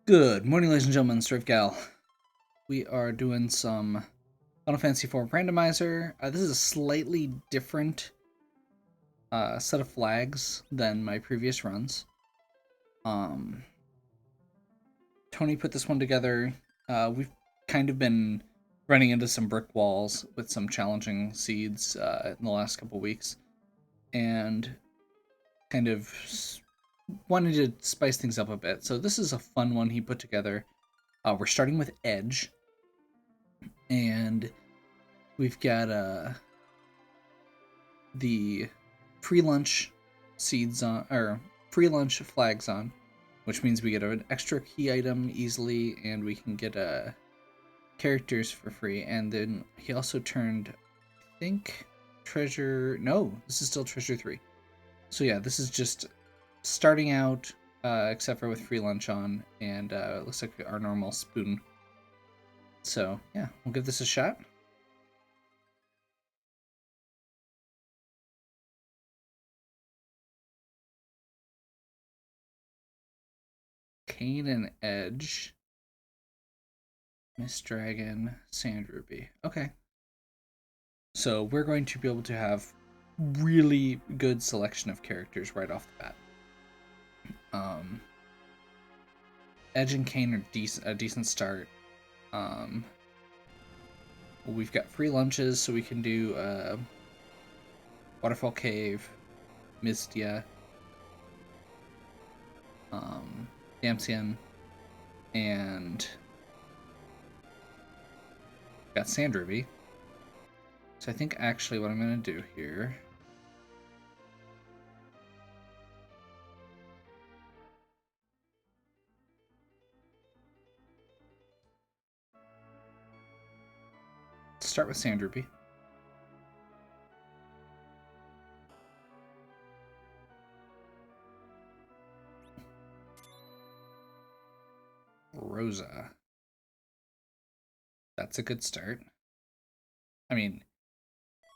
Good morning, ladies and gentlemen, Strife Gal. We are doing some Final Fantasy IV randomizer. This is a slightly different set of flags than my previous runs. Tony put this one together. We've kind of been running into some brick walls with some challenging seeds in the last couple weeks, and kind of wanted to spice things up a bit. So this is a fun one he put together. We're starting with Edge, and we've got the pre-lunch seeds on, or pre-lunch flags on, which means we get an extra key item easily, and we can get characters for free. And then he also turned, I think, treasure. No, this is still treasure 3. So yeah, this is just starting out, except for with free lunch on, and it looks like our normal spoon. So yeah, we'll give this a shot. Kane and Edge, Miss Dragon, Sand Ruby. Okay. So we're going to be able to have really good selection of characters right off the bat. Edge and Kane are a decent start. We've got free lunches, so we can do Waterfall Cave, Mistia, Damsian, and got Sand Ruby. So I think actually what I'm going to do here start with Sand Ruby. Rosa. That's a good start. I mean,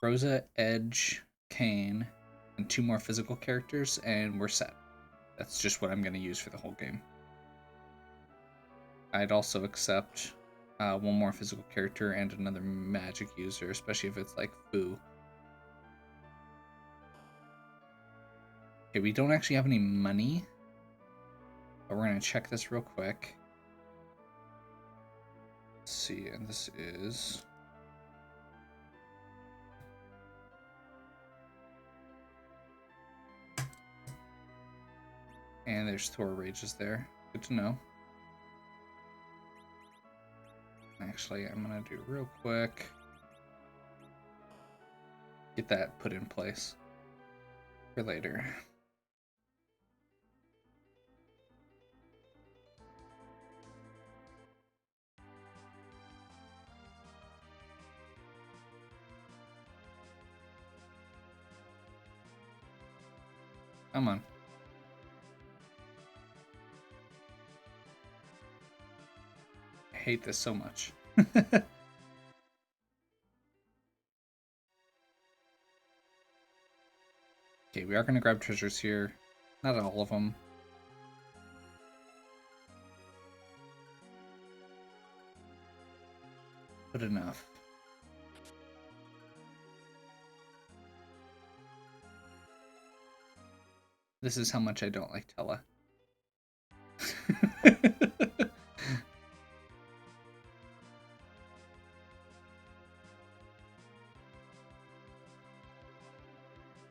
Rosa, Edge, Kane, and 2 more physical characters, and we're set. That's just what I'm going to use for the whole game. I'd also accept 1 more physical character and another magic user, especially if it's like Fu. Okay, we don't actually have any money, but we're going to check this real quick. Let's see, and this is... And there's Thor Rages there. Good to know. Actually, I'm going to do real quick. Get that put in place for later. Come on. I hate this so much. Okay, we are going to grab treasures here. Not all of them. But enough. This is how much I don't like Tella.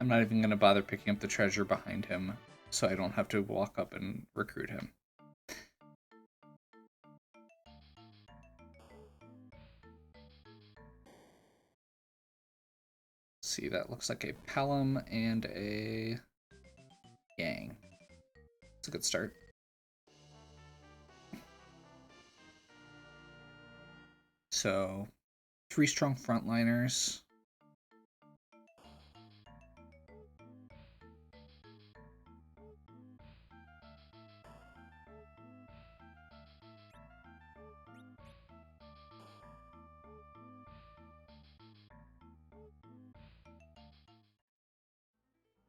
I'm not even going to bother picking up the treasure behind him, so I don't have to walk up and recruit him. See, that looks like a Palom and a Yang. It's a good start. So, 3 strong frontliners.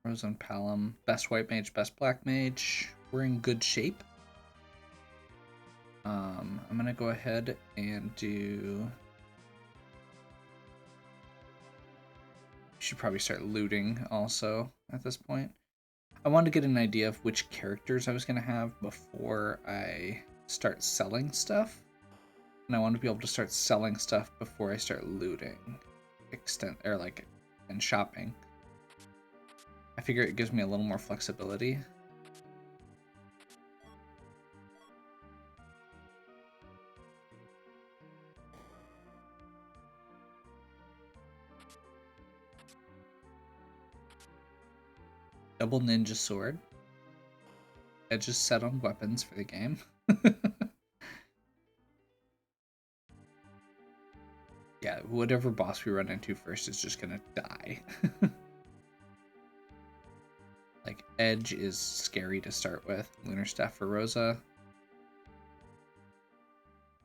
Rose and Palom. Best white mage, best black mage. We're in good shape. I'm gonna go ahead and do... Should probably start looting also at this point. I wanted to get an idea of which characters I was gonna have before I start selling stuff. And I want to be able to start selling stuff before I start looting, and shopping. I figure it gives me a little more flexibility. Double ninja sword. Edges set on weapons for the game. Yeah, whatever boss we run into first is just gonna die. Like, Edge is scary to start with. Lunar Staff for Rosa.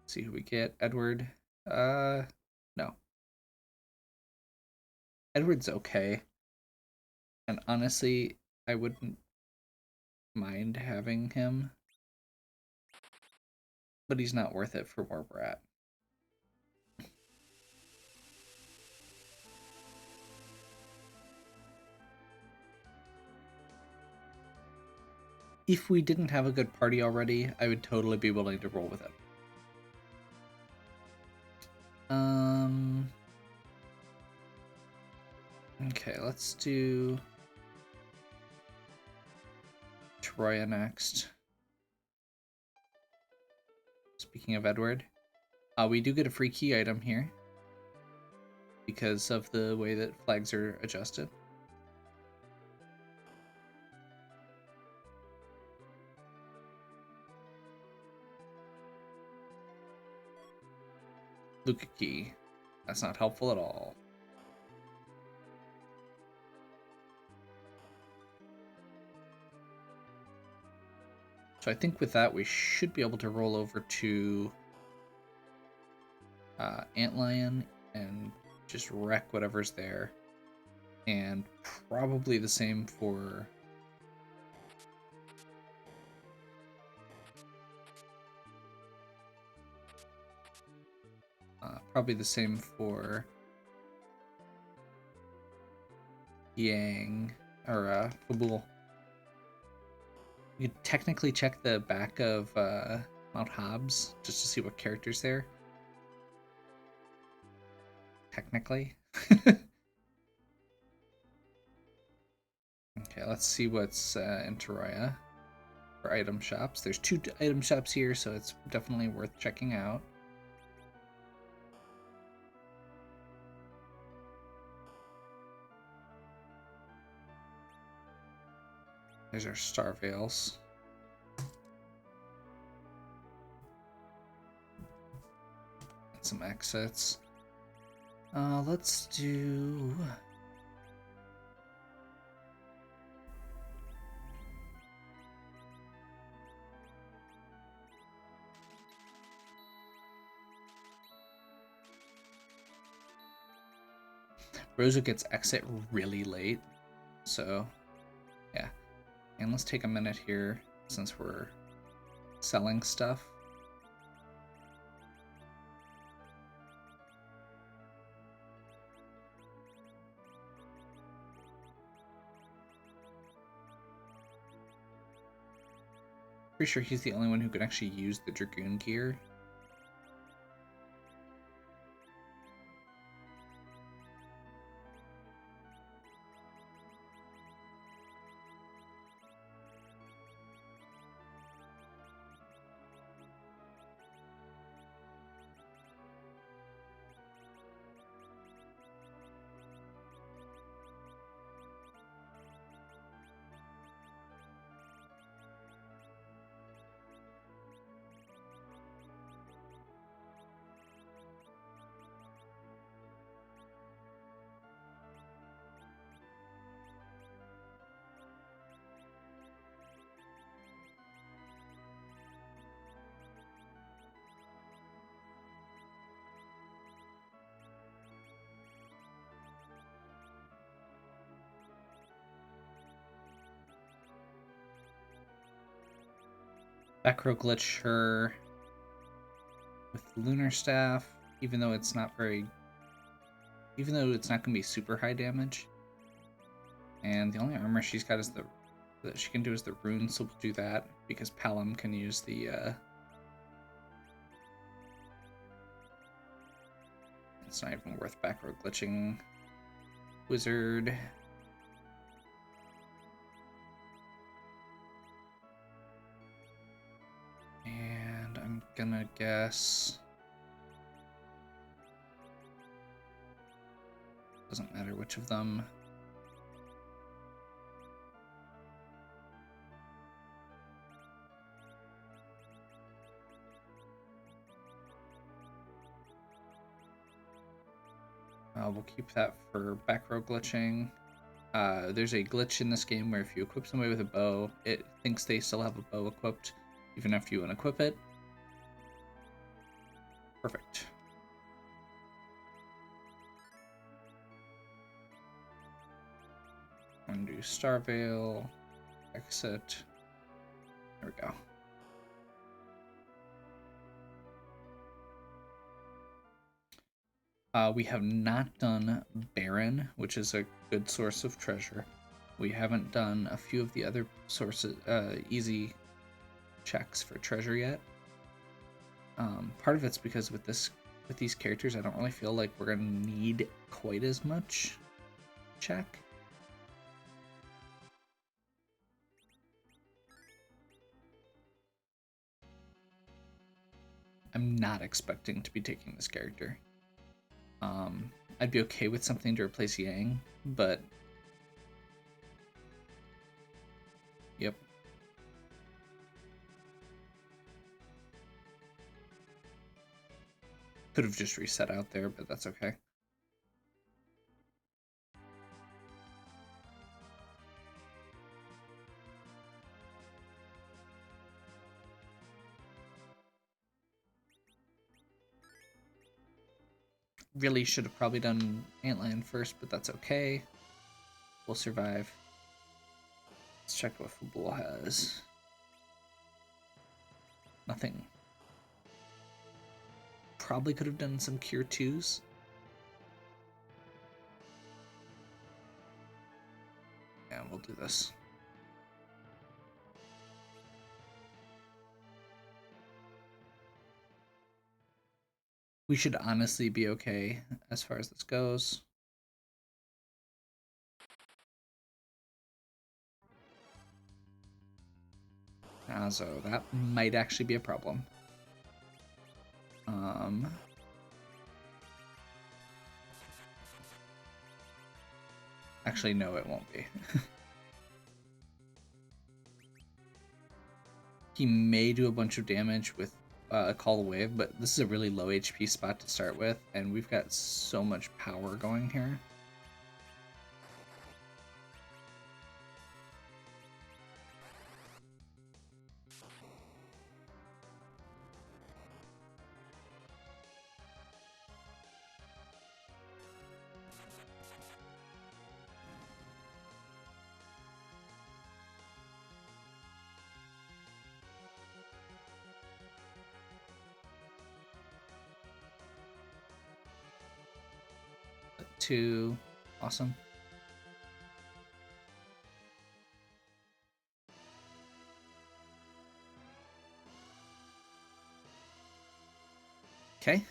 Let's see who we get. Edward. No. Edward's okay. And honestly, I wouldn't mind having him. But he's not worth it for where we're at. If we didn't have a good party already, I would totally be willing to roll with it. Okay, let's do Troya next. Speaking of Edward, we do get a free key item here because of the way that flags are adjusted. Luca key. That's not helpful at all. So I think with that, we should be able to roll over to Antlion and just wreck whatever's there. And probably the same for... probably the same for Yang, or Fabul. You could technically check the back of Mount Hobbs just to see what character's there. Technically. Okay, let's see what's in Terraria for item shops. There's 2 item shops here, so it's definitely worth checking out. There's our Star Veils. And some exits. Let's do... Rosa gets exit really late, so yeah. And let's take a minute here since we're selling stuff. Pretty sure he's the only one who can actually use the Dragoon gear. Back row glitch, sure. with Lunar Staff, even though it's not going to be super high damage. And the only armor she's got is that she can do is the runes, so we'll do that because Palom can use the it's not even worth back row glitching wizard. And I'm gonna guess doesn't matter which of them. We'll keep that for back row glitching. There's a glitch in this game where if you equip somebody with a bow, it thinks they still have a bow equipped, even after you unequip it. Perfect. Undo Starveil, exit. There we go. We have not done Baron, which is a good source of treasure. We haven't done a few of the other sources, easy checks for treasure yet. Part of it's because with these characters, I don't really feel like we're gonna need quite as much check. I'm not expecting to be taking this character. I'd be okay with something to replace Yang, but yep. Could have just reset out there, but that's okay. Really should have probably done Antland first, but that's okay. We'll survive. Let's check what Fabul has. Nothing. Probably could have done some Cure 2s. Yeah, we'll do this. We should honestly be okay as far as this goes. So that might actually be a problem. Actually, no, it won't be. He may do a bunch of damage with Call the Wave, but this is a really low HP spot to start with, and we've got so much power going here. Two, awesome. Okay.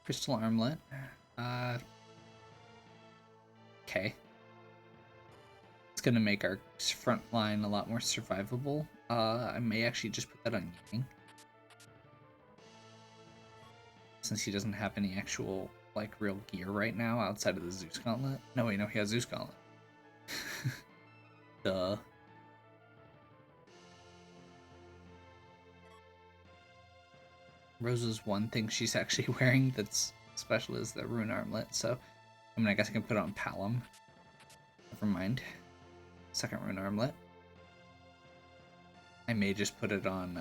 Crystal Armlet. Okay. It's gonna make our front line a lot more survivable. I may actually just put that on Yang, since he doesn't have any actual, like, real gear right now outside of the Zeus Gauntlet. No, wait, no, he has Zeus Gauntlet. Duh. Rose's one thing she's actually wearing that's special is the Rune Armlet, so I mean, I guess I can put it on Palom. Never mind. Second Rune Armlet. I may just put it on,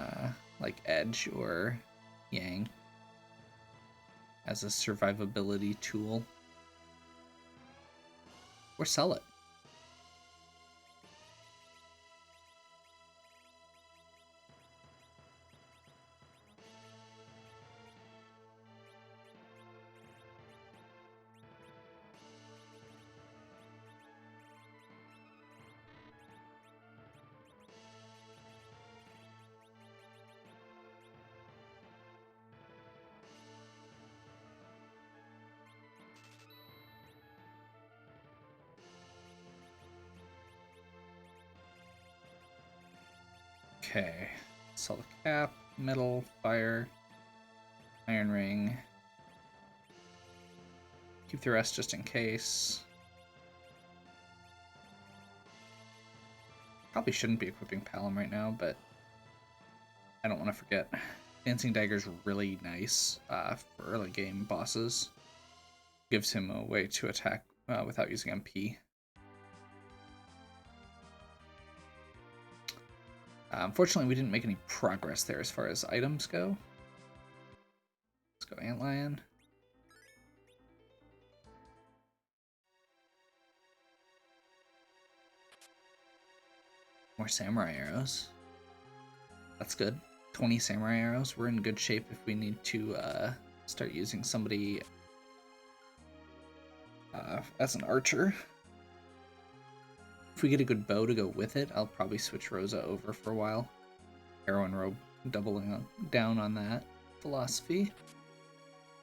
like, Edge or Yang as a survivability tool. Or sell it. Okay. Sell the cap, metal, fire, iron ring. Keep the rest just in case. Probably shouldn't be equipping Palom right now, but I don't want to forget. Dancing Dagger's really nice for early game bosses. Gives him a way to attack without using MP. Unfortunately, we didn't make any progress there as far as items go. Let's go Antlion. More samurai arrows. That's good. 20 samurai arrows. We're in good shape if we need to start using somebody as an archer. If we get a good bow to go with it, I'll probably switch Rosa over for a while. Arrow and robe doubling down on that philosophy.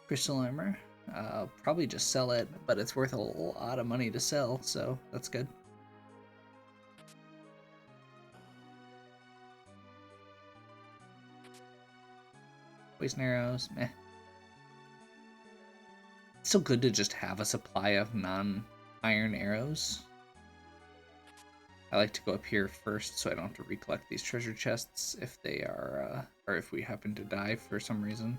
Crystal armor. I'll probably just sell it, but it's worth a lot of money to sell, so that's good. Poison arrows, meh. It's still good to just have a supply of non-iron arrows. I like to go up here first so I don't have to recollect these treasure chests if they are, or if we happen to die for some reason.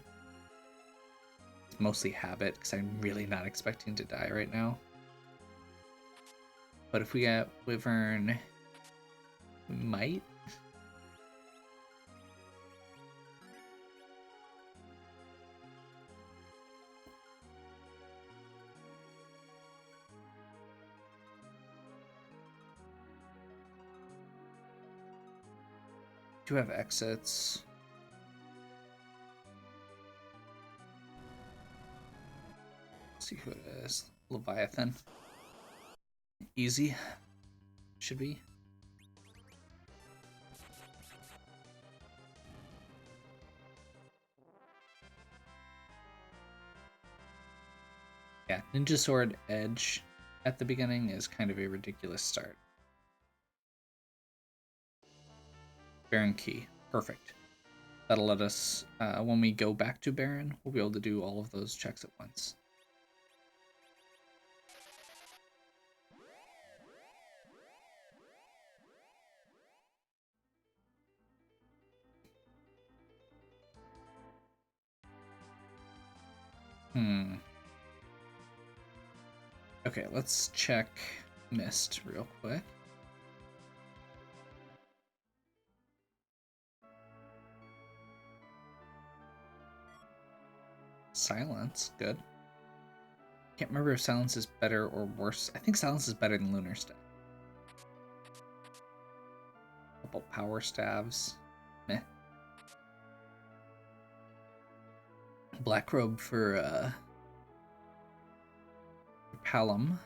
It's mostly habit because I'm really not expecting to die right now. But if we get Wyvern, we might. Do have exits. Let's see who it is. Leviathan. Easy. Should be. Yeah, Ninja Sword Edge at the beginning is kind of a ridiculous start. Baron Key. Perfect. That'll let us, when we go back to Baron, we'll be able to do all of those checks at once. Okay, let's check Mist real quick. Silence, good. Can't remember if silence is better or worse. I think silence is better than Lunar Staff. Couple power staves. Meh. Black robe for Palom.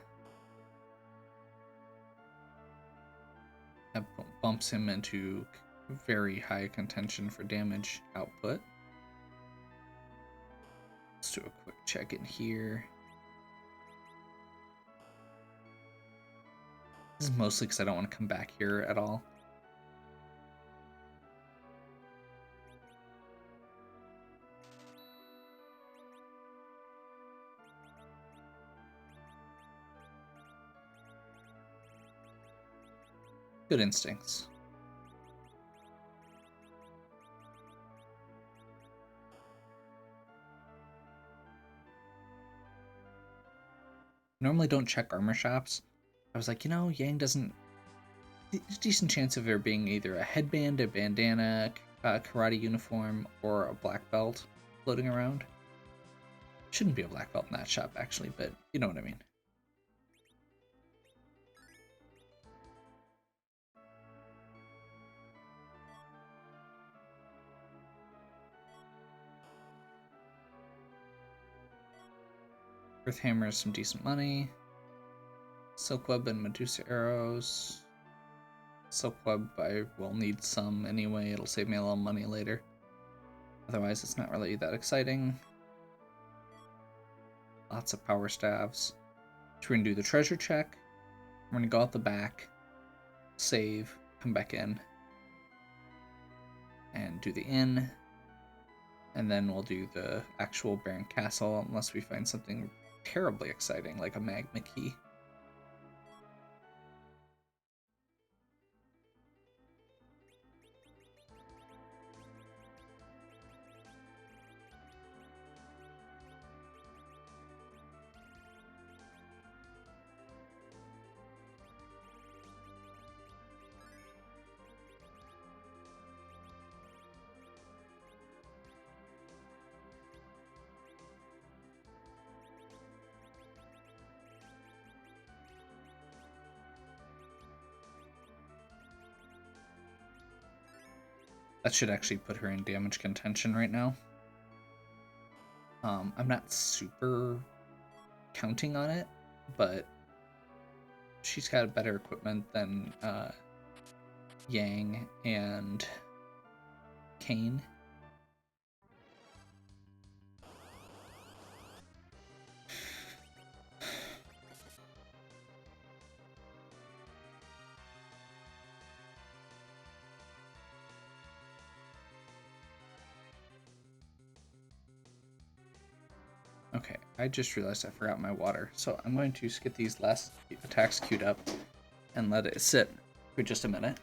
That bumps him into very high contention for damage output. Let's do a quick check in here. This is mostly because I don't want to come back here at all. Good instincts. Normally don't check armor shops. I was like, you know, Yang doesn't... There's a decent chance of there being either a headband, a bandana, a karate uniform, or a black belt floating around. Shouldn't be a black belt in that shop, actually, but you know what I mean. Earth Hammer is some decent money. Silkweb and Medusa arrows. Silkweb I will need some anyway. It'll save me a little money later. Otherwise, it's not really that exciting. Lots of power staves. So we're going to do the treasure check. We're going to go out the back, save, come back in. and do the inn. And then we'll do the actual Baron Castle, unless we find something terribly exciting, like a magma key. That should actually put her in damage contention right now. I'm not super counting on it, but she's got better equipment than Yang and Kane. Okay, I just realized I forgot my water, so I'm going to get these last attacks queued up and let it sit for just a minute.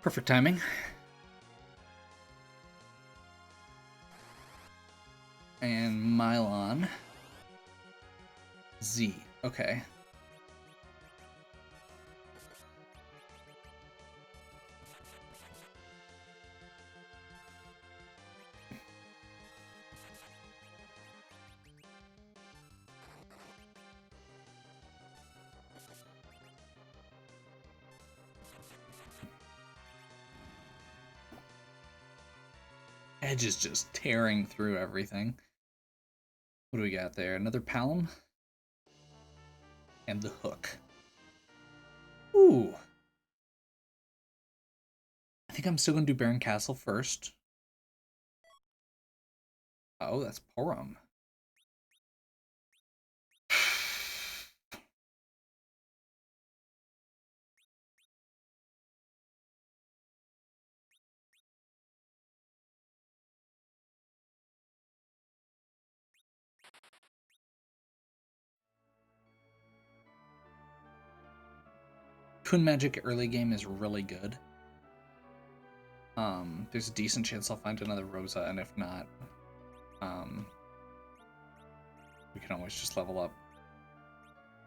Perfect timing. And Mylon. Z. Okay. Edge is just tearing through everything. What do we got there? Another Palm? And the hook. Ooh. I think I'm still going to do Baron Castle first. Oh, that's Porum. Twin Magic early game is really good. There's a decent chance I'll find another Rosa, and if not, we can always just level up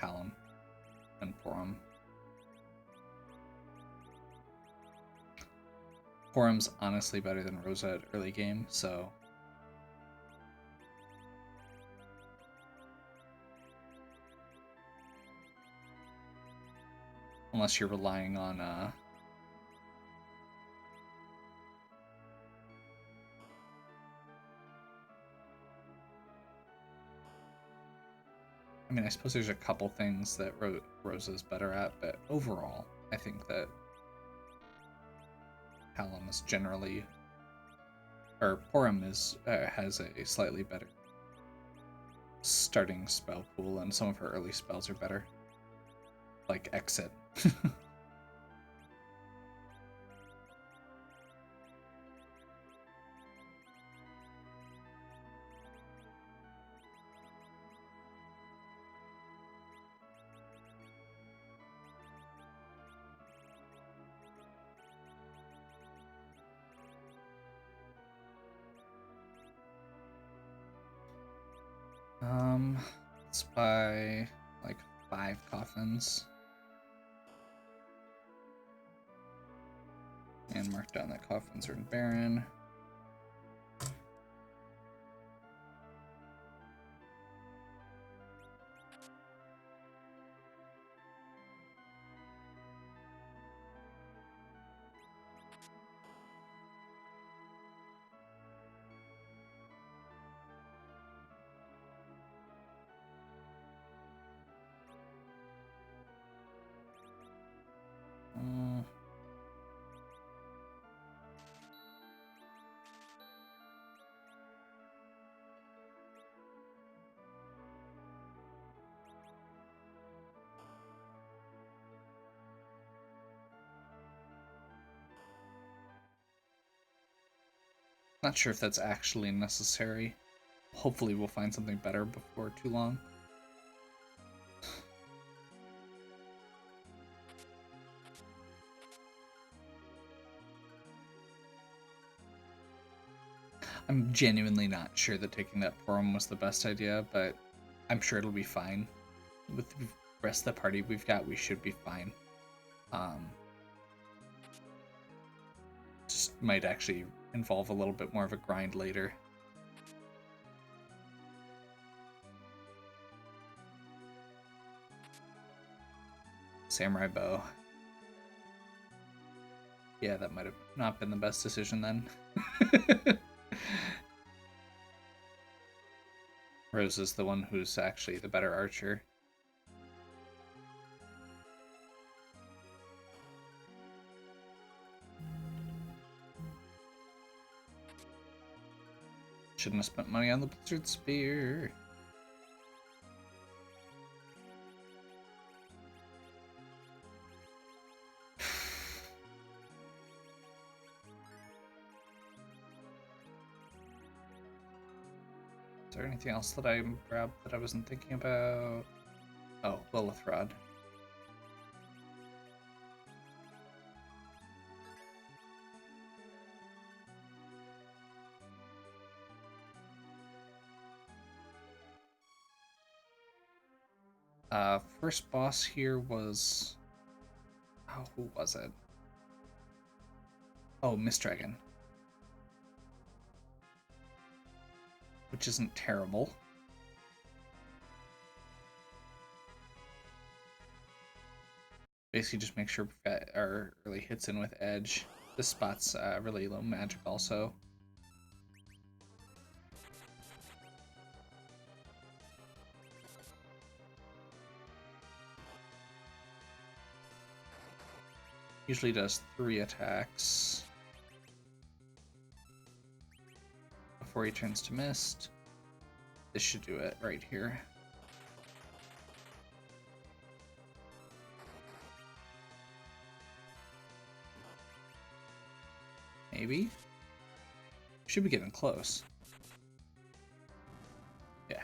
Palom and Porum. Porum's honestly better than Rosa at early game, so unless you're relying on I mean, I suppose there's a couple things that Rosa's better at, but overall, I think that Palom is generally, or Porum is has a slightly better starting spell pool, and some of her early spells are better, like Exit. Let's buy like 5 coffins. And mark down that coffins are in Baron. Not sure if that's actually necessary. Hopefully we'll find something better before too long. I'm genuinely not sure that taking that forum was the best idea, but I'm sure it'll be fine. With the rest of the party we've got, we should be fine. Just might actually involve a little bit more of a grind later. Samurai bow. Yeah, that might have not been the best decision then. Rose is the one who's actually the better archer. Shouldn't have spent money on the Blizzard Spear. Is there anything else that I grabbed that I wasn't thinking about? Oh, Lilith Rod. First boss here was... Oh, who was it? Oh, Mist Dragon. Which isn't terrible. Basically just make sure our early hits in with edge. This spot's really low magic also. Usually does 3 attacks before he turns to mist. This should do it right here. Maybe? Should be getting close. Yeah.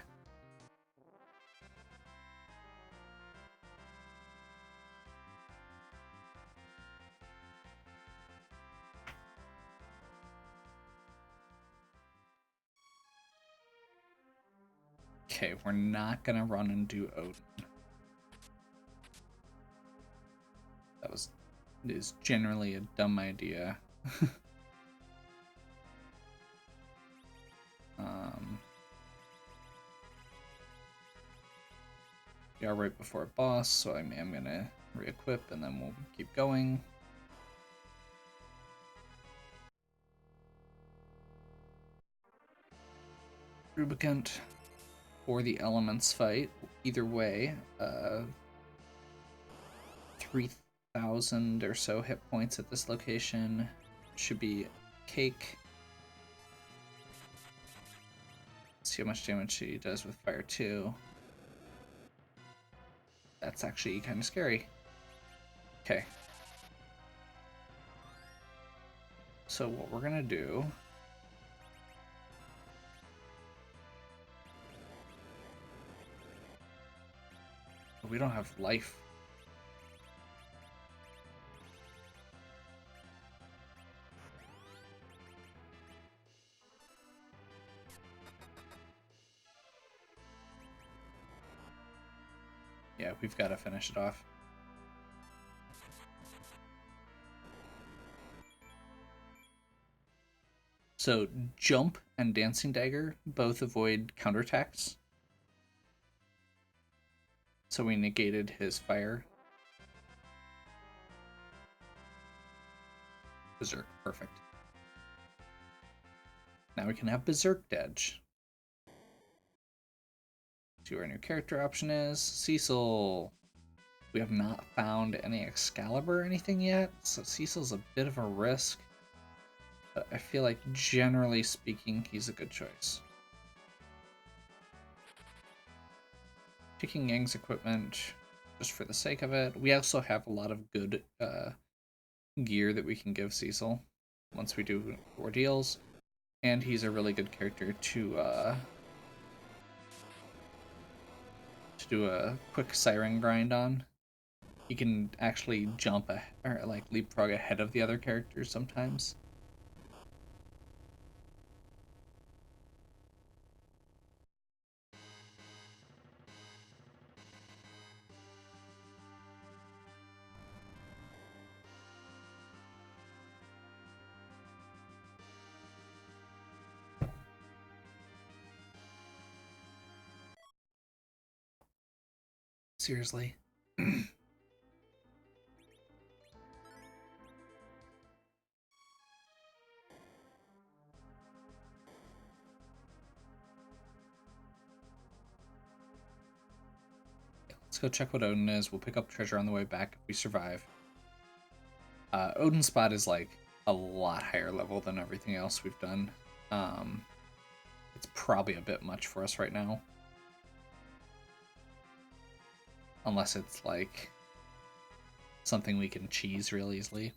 Okay, we're not gonna run and do Odin. That is generally a dumb idea. We are right before a boss, so I am gonna re-equip and then we'll keep going. Rubicant for the elements fight. Either way, 3,000 or so hit points at this location should be cake. See how much damage she does with fire 2. That's actually kind of scary. Okay. So what we're gonna do... We don't have life. Yeah, we've got to finish it off. So Jump and Dancing Dagger both avoid counterattacks. So we negated his fire. Berserk, perfect. Now we can have Berserk Edge. See what our new character option is. Cecil. We have not found any Excalibur or anything yet, so Cecil's a bit of a risk. But I feel like generally speaking, he's a good choice. Picking Yang's equipment just for the sake of it. We also have a lot of good gear that we can give Cecil once we do ordeals. And he's a really good character to do a quick siren grind on. He can actually jump or like leapfrog ahead of the other characters sometimes. Seriously. Let's go check what Odin is. We'll pick up treasure on the way back if we survive. Odin's spot is like a lot higher level than everything else we've done. It's probably a bit much for us right now. Unless it's like something we can cheese real easily.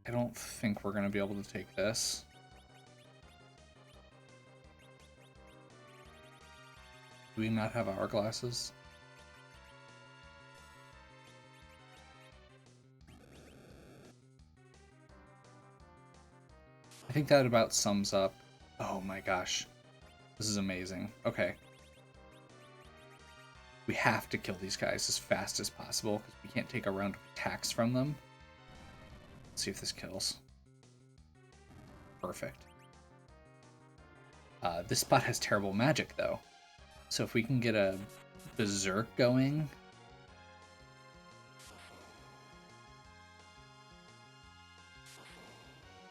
I don't think we're going to be able to take this. Do we not have hourglasses? I think that about sums up. Oh my gosh. This is amazing. Okay. We have to kill these guys as fast as possible because we can't take a round of attacks from them. Let's see if this kills. Perfect. This spot has terrible magic though. So if we can get a berserk going.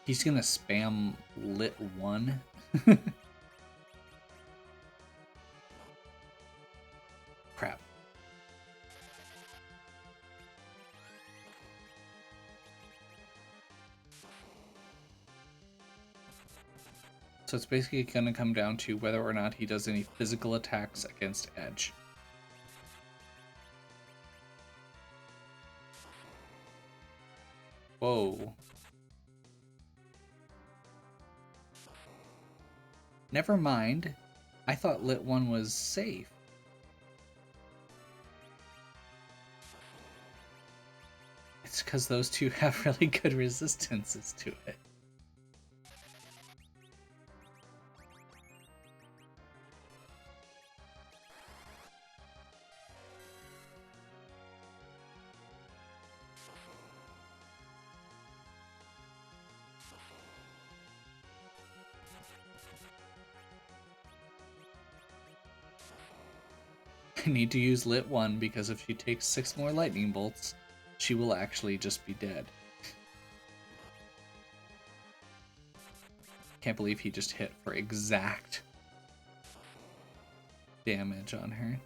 He's gonna spam lit 1. Crap. So it's basically gonna come down to whether or not he does any physical attacks against Edge. Whoa. Never mind. I thought lit 1 was safe. It's because those two have really good resistances to it. I need to use lit 1 because if she takes 6 more lightning bolts, she will actually just be dead. Can't believe he just hit for exact damage on her.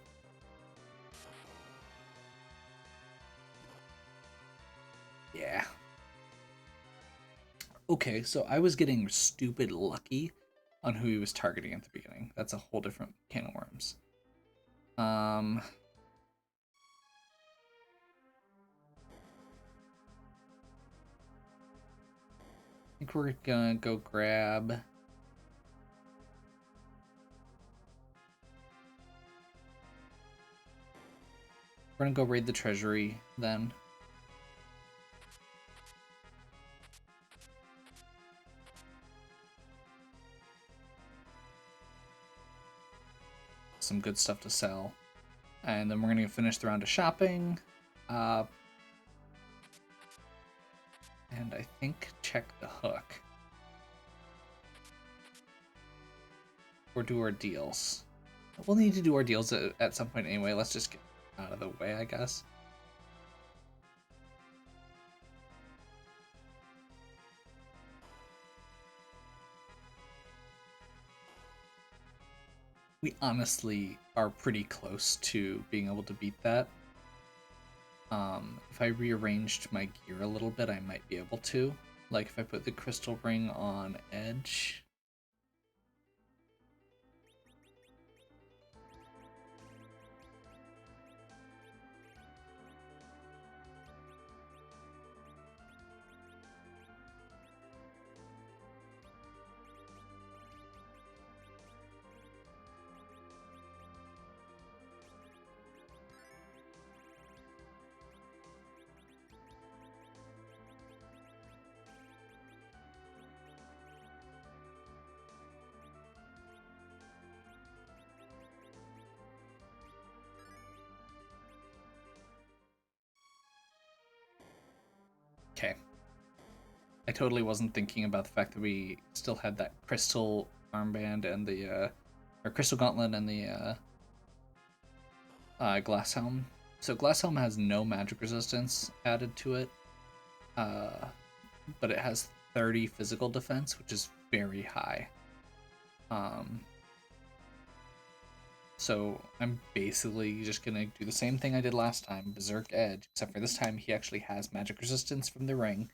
Yeah. Okay, so I was getting stupid lucky on who he was targeting at the beginning. That's a whole different can of worms. I think we're gonna go grab... We're gonna go raid the treasury then. Some good stuff to sell. And then we're gonna finish the round of shopping. And I think check the hook. Or do our deals. We'll need to do our deals at some point anyway. Let's just get out of the way, I guess. We honestly are pretty close to being able to beat that. If I rearranged my gear a little bit, I might be able to. Like if I put the crystal ring on Edge. Okay. I totally wasn't thinking about the fact that we still had that crystal armband and the or crystal gauntlet and the glass helm. So glass helm has no magic resistance added to it, but it has 30 physical defense, which is very high. So I'm basically just gonna do the same thing I did last time, Berserk Edge, except for this time he actually has magic resistance from the ring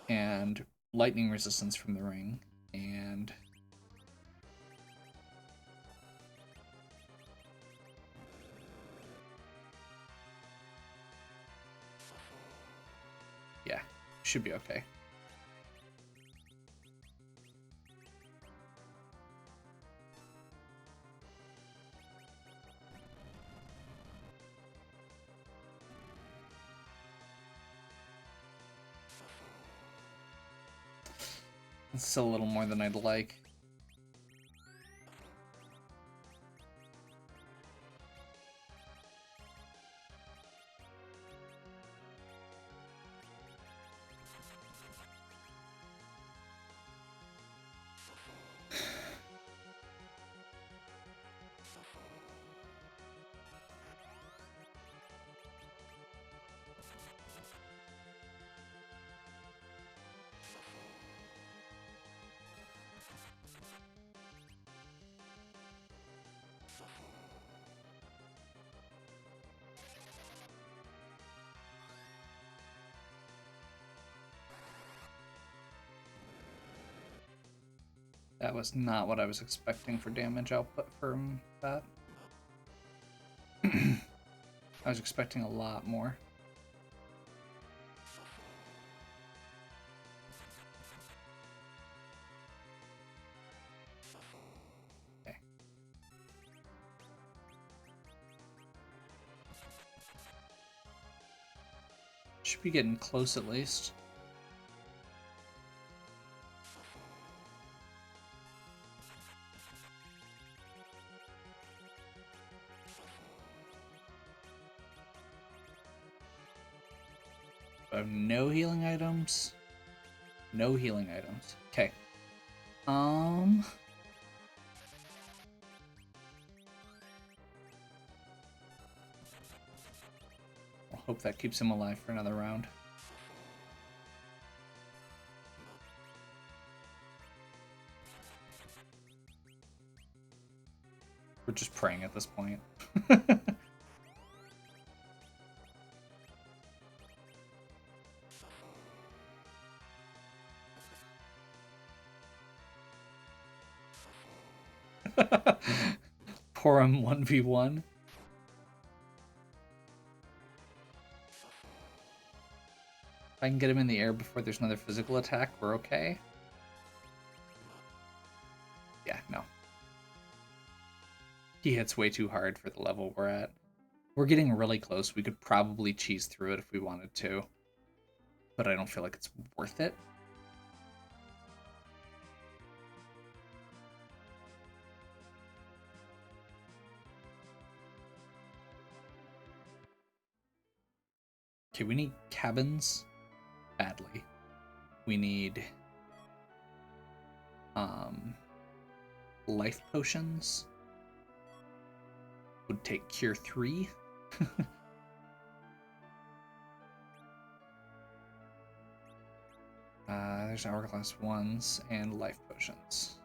and lightning resistance from the ring, and yeah, should be okay. It's still a little more than I'd like. That was not what I was expecting for damage output from that. I was expecting a lot more. Okay. Should be getting close at least. I have no healing items. No healing items. Okay. I'll hope that keeps him alive for another round. We're just praying at this point. Pour him 1v1. If I can get him in the air before there's another physical attack, we're okay. Yeah, no. He hits way too hard for the level we're at. We're getting really close. We could probably cheese through it if we wanted to. But I don't feel like it's worth it. Okay, we need cabins badly. We need life potions. Would take cure 3. There's hourglass 1s and life potions.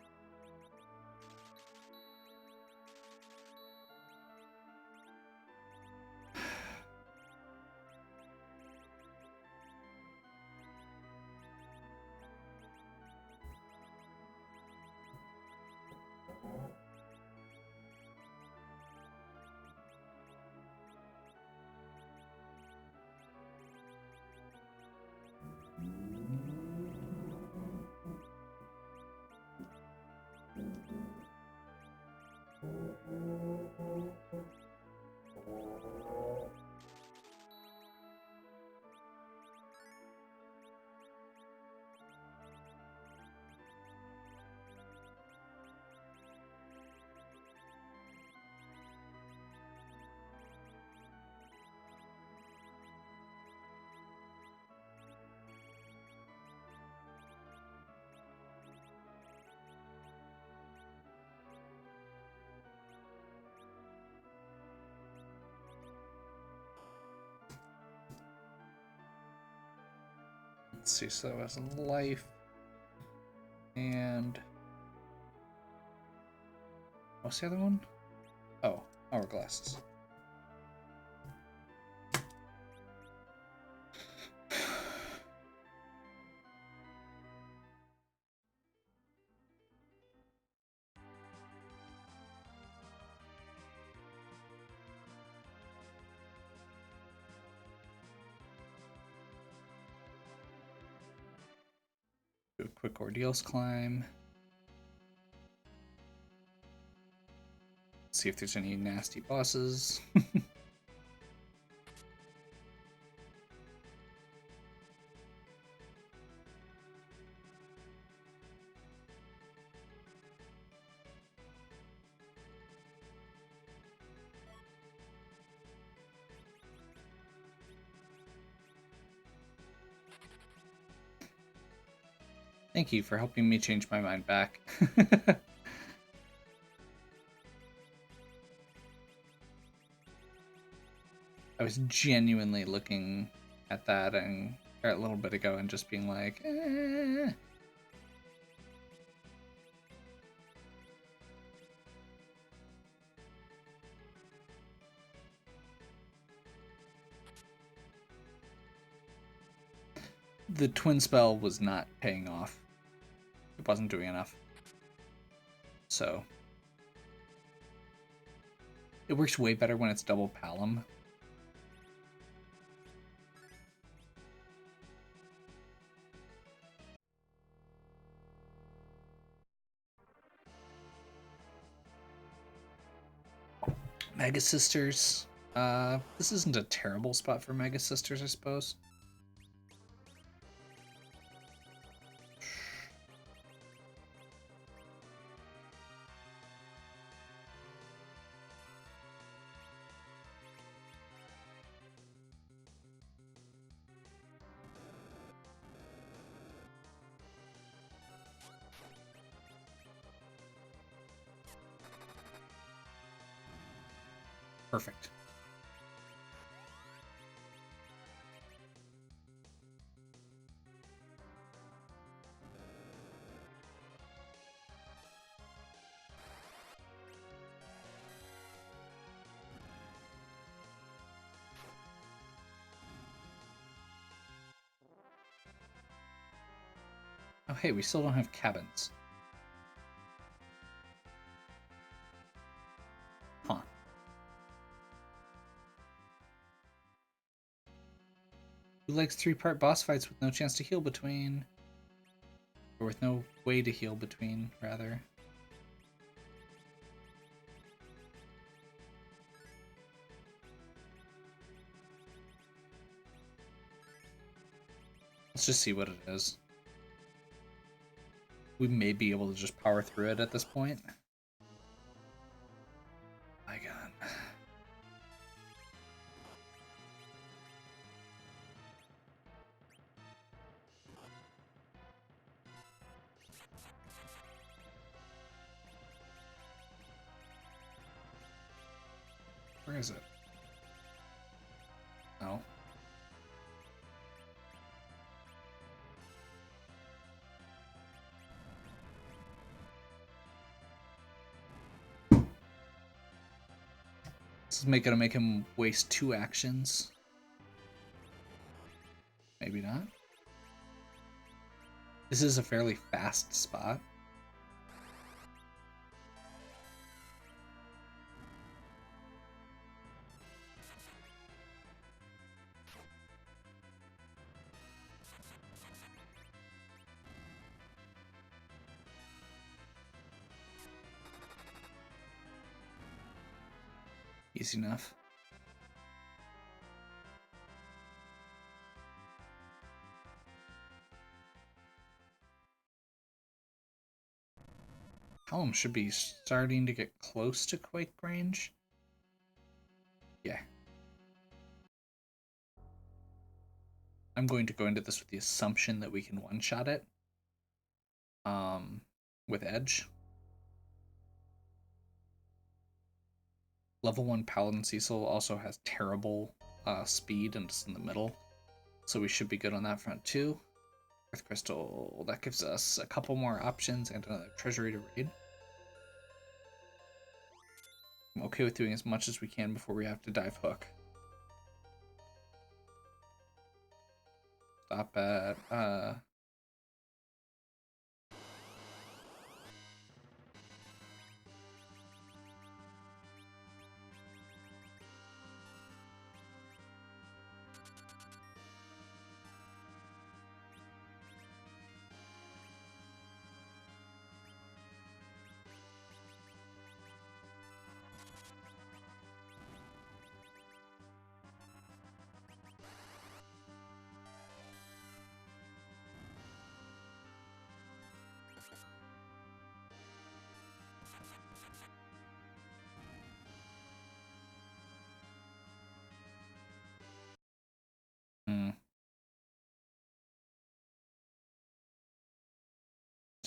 Let's see, so that was life. And what's the other one? Oh, hourglasses. Do a quick ordeals climb. See if there's any nasty bosses. Thank you for helping me change my mind back. I was genuinely looking at that and a little bit ago and just being like, eh. The twin spell was not paying off. It wasn't doing enough. So it works way better when it's double Palom. Mega Sisters. This isn't a terrible spot for Mega Sisters, I suppose. Perfect. Oh, hey, we still don't have cabins. Huh. Who likes 3-part boss fights with no chance to heal between? Or with no way to heal between, rather. Let's just see what it is. We may be able to just power through it at this point. My god. Where is it? Oh. This is gonna make him waste 2 actions. Maybe not. This is a fairly fast spot. Easy enough. Palom should be starting to get close to Quake range. Yeah. I'm going to go into this with the assumption that we can one-shot it. With Edge. Level 1 Paladin Cecil also has terrible speed and just in the middle. So we should be good on that front too. Earth Crystal. That gives us a couple more options and another treasury to raid. I'm okay with doing as much as we can before we have to dive hook. Stop at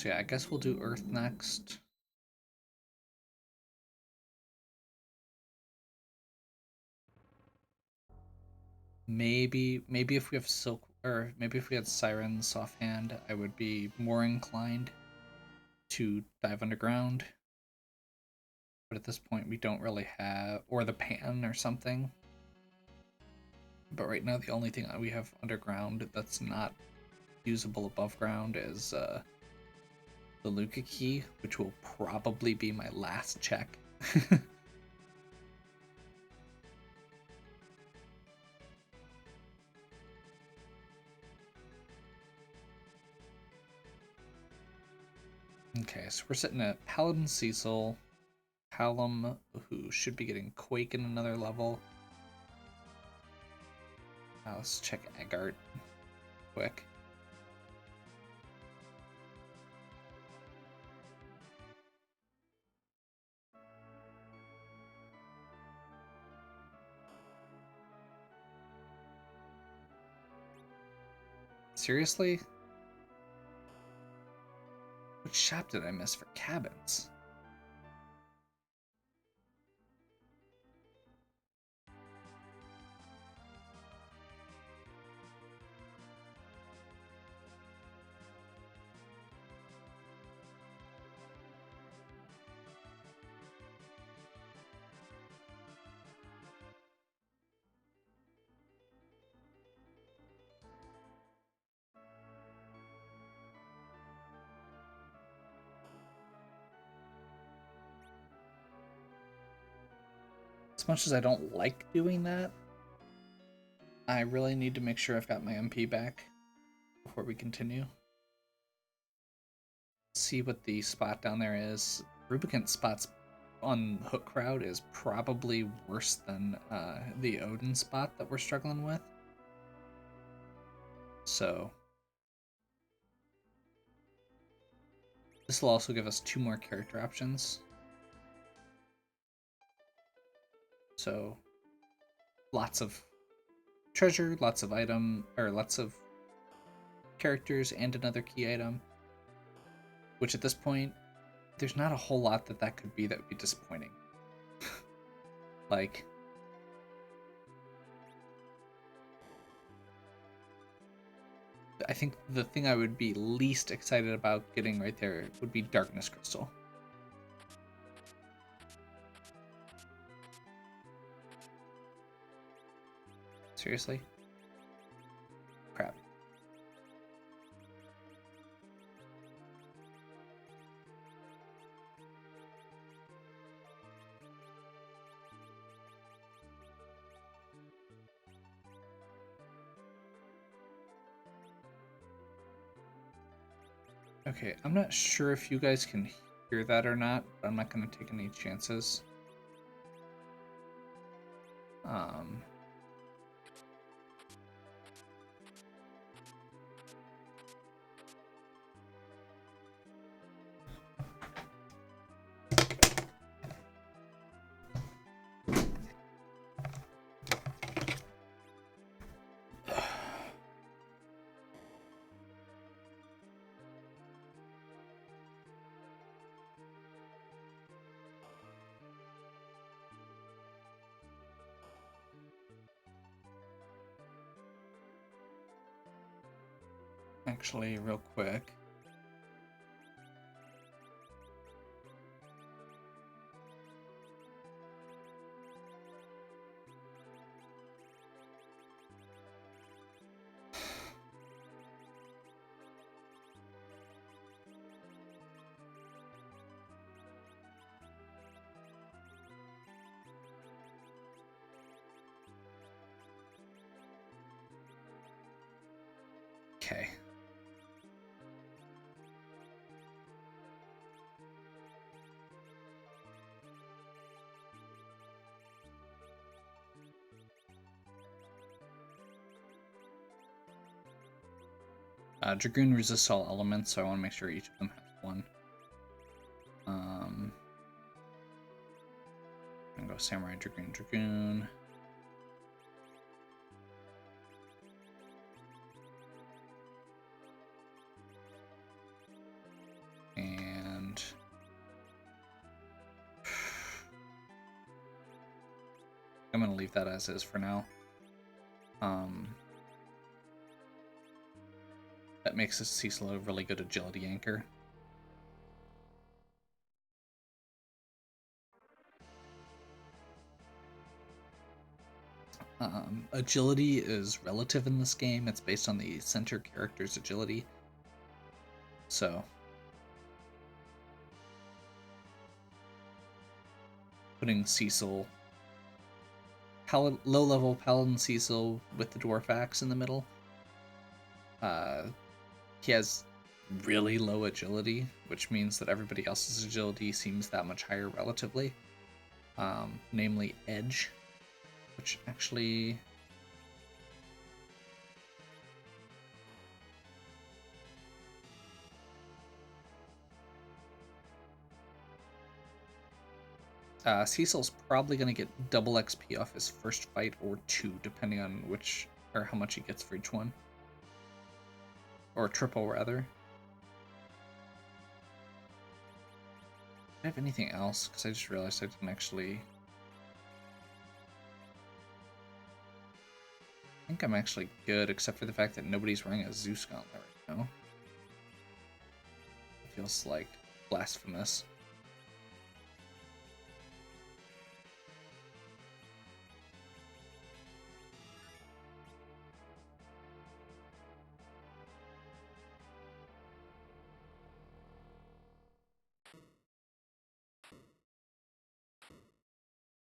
So yeah, I guess we'll do Earth next. Maybe if we have Silk, or maybe if we had Sirens offhand, I would be more inclined to dive underground. But at this point, we don't really have, or the Pan or something. But right now, the only thing that we have underground that's not usable above ground is the Luca key, which will probably be my last check. Okay, so we're sitting at Paladin Cecil, Hallam, who should be getting Quake in another level. Let's check Agart quick. Seriously? Which shop did I miss for cabins? As much as I don't like doing that, I really need to make sure I've got my MP back before we continue. See what the spot down there is. Rubicant spots on Hook Crowd is probably worse than the Odin spot that we're struggling with. So this will also give us 2 more character options. So lots of treasure, lots of item, or lots of characters and another key item. Which at this point, there's not a whole lot that could be that would be disappointing. Like, I think the thing I would be least excited about getting right there would be Darkness Crystal. Seriously? Crap. Okay, I'm not sure if you guys can hear that or not, but I'm not going to take any chances. Actually, real quick. Okay. Dragoon resists all elements, so I want to make sure each of them has one. I'm gonna go Samurai, Dragoon, Dragoon. And I'm gonna leave that as is for now. That makes Cecil a really good agility anchor. Agility is relative in this game. It's based on the center character's agility. So, putting Cecil, low-level Paladin Cecil with the Dwarf Axe in the middle, he has really low agility, which means that everybody else's agility seems that much higher relatively. Namely Edge, which actually... Cecil's probably going to get double XP off his first fight, or 2, depending on which, or how much he gets for each one. Or triple, rather. Do I have anything else? Because I just realized I didn't actually... I think I'm actually good, except for the fact that nobody's wearing a Zeus gauntlet right now. It feels like blasphemous.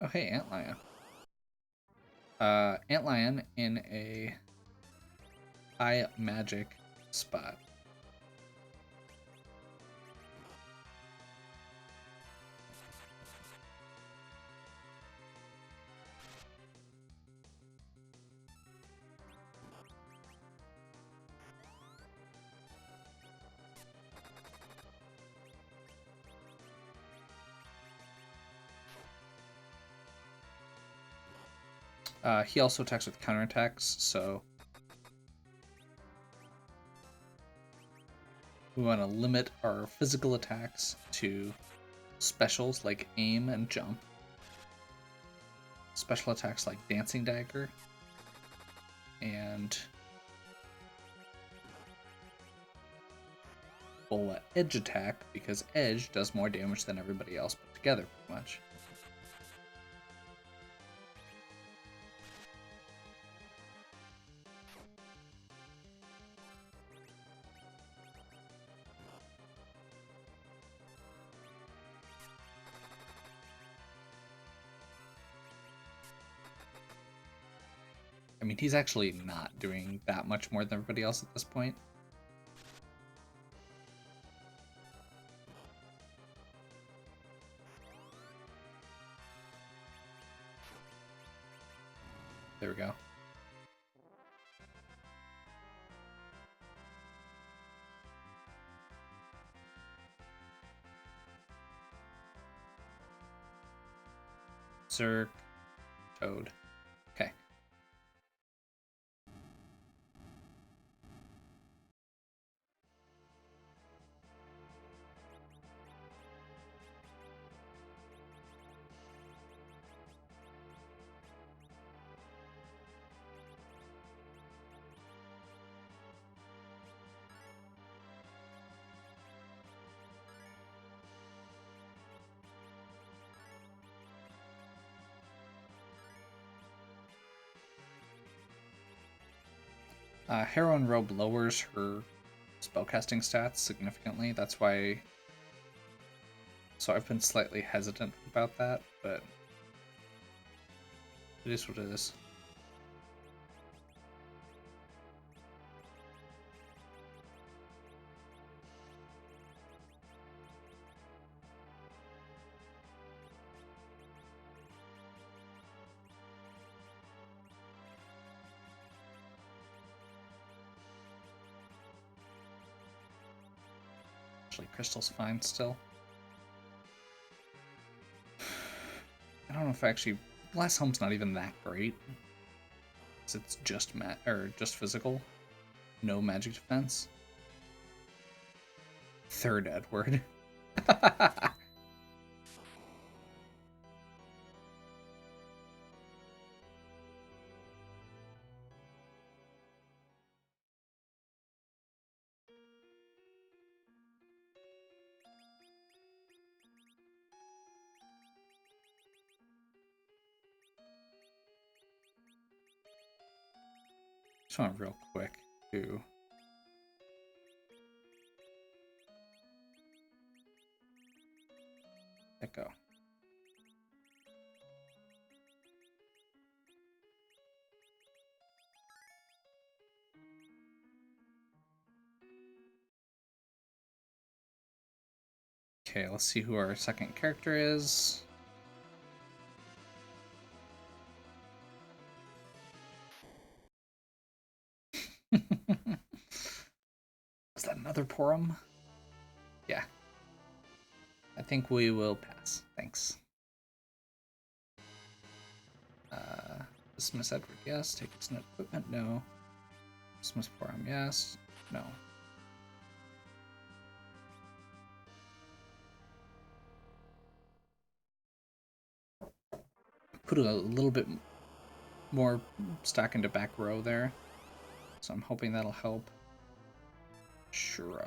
Oh, hey, Antlion. Antlion in a high magic spot. He also attacks with counterattacks, so we want to limit our physical attacks to specials like aim and jump. Special attacks like Dancing Dagger and full Edge attack, because Edge does more damage than everybody else put together, pretty much. I mean, he's actually not doing that much more than everybody else at this point. There we go. Zerk, Toad. Okay. Heroine Robe lowers her spellcasting stats significantly. That's why. So I've been slightly hesitant about that, but it is what it is. Actually, Crystal's fine still. I don't know if actually Blast Helm's not even that great. It's just just physical, no magic defense. Third Edward. Just want real quick to let go. Okay, let's see who our second character is. Is that another Porum? Yeah. I think we will pass. Thanks. Dismiss Edward, yes. Take his net equipment, no. Dismiss Porum, yes. No. Put a little bit more stock into back row there. So I'm hoping that'll help. Sure.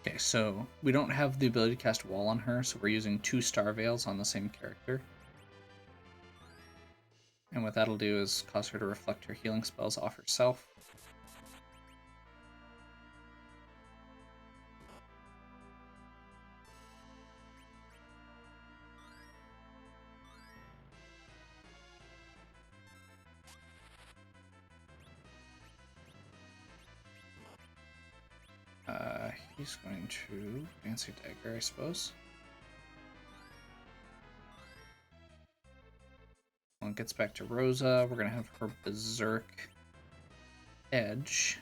Okay, so we don't have the ability to cast Wall on her, so we're using 2 Star Veils on the same character. And what that'll do is cause her to reflect her healing spells off herself. He's going to Fancy Dagger, I suppose. When it gets back to Rosa, we're going to have her Berserk Edge.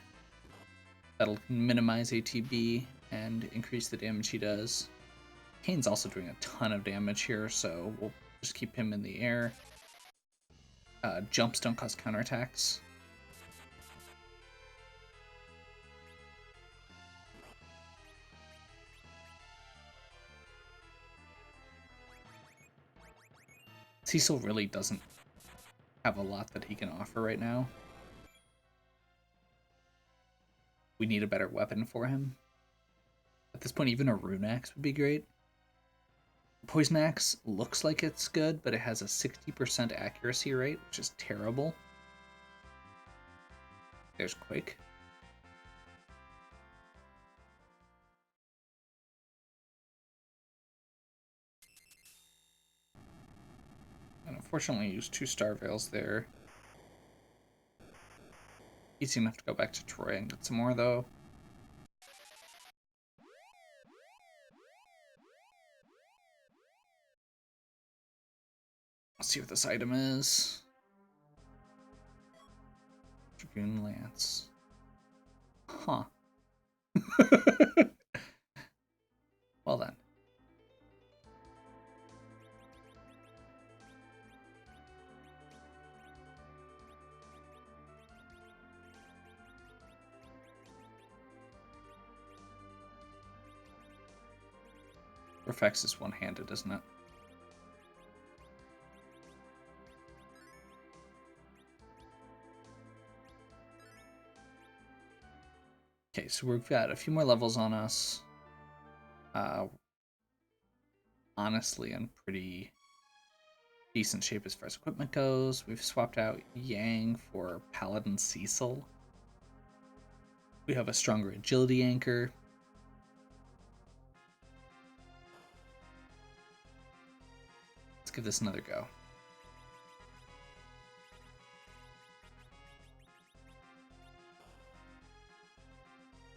That'll minimize ATB and increase the damage he does. Kane's also doing a ton of damage here, so we'll just keep him in the air. Jumps don't cause counterattacks. Cecil really doesn't have a lot that he can offer right now. We need a better weapon for him. At this point, even a Rune Axe would be great. Poison Axe looks like it's good, but it has a 60% accuracy rate, which is terrible. There's Quake. And unfortunately, use 2 Star Veils there. Easy enough to go back to Troy and get some more, though. Let's see what this item is. Dragoon Lance. Huh. Well then. Reflex is one-handed, isn't it? Okay, so we've got a few more levels on us. Honestly, in pretty decent shape as far as equipment goes. We've swapped out Yang for Paladin Cecil. We have a stronger agility anchor. Let's give this another go.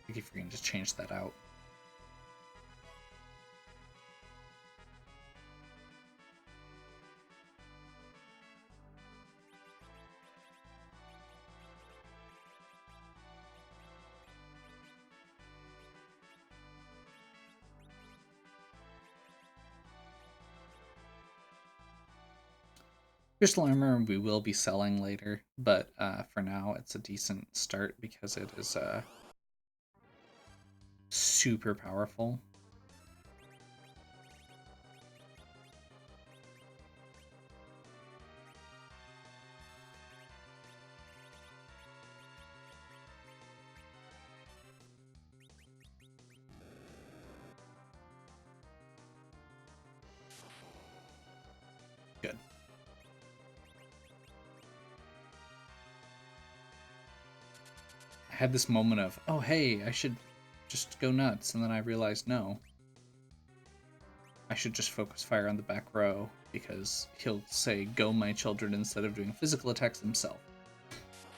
Thank you for going to just change that out. Crystal armor we will be selling later, but for now it's a decent start because it is super powerful. Good. I had this moment of, oh hey, I should just go nuts, and then I realized no. I should just focus fire on the back row because he'll say, go my children, instead of doing physical attacks himself.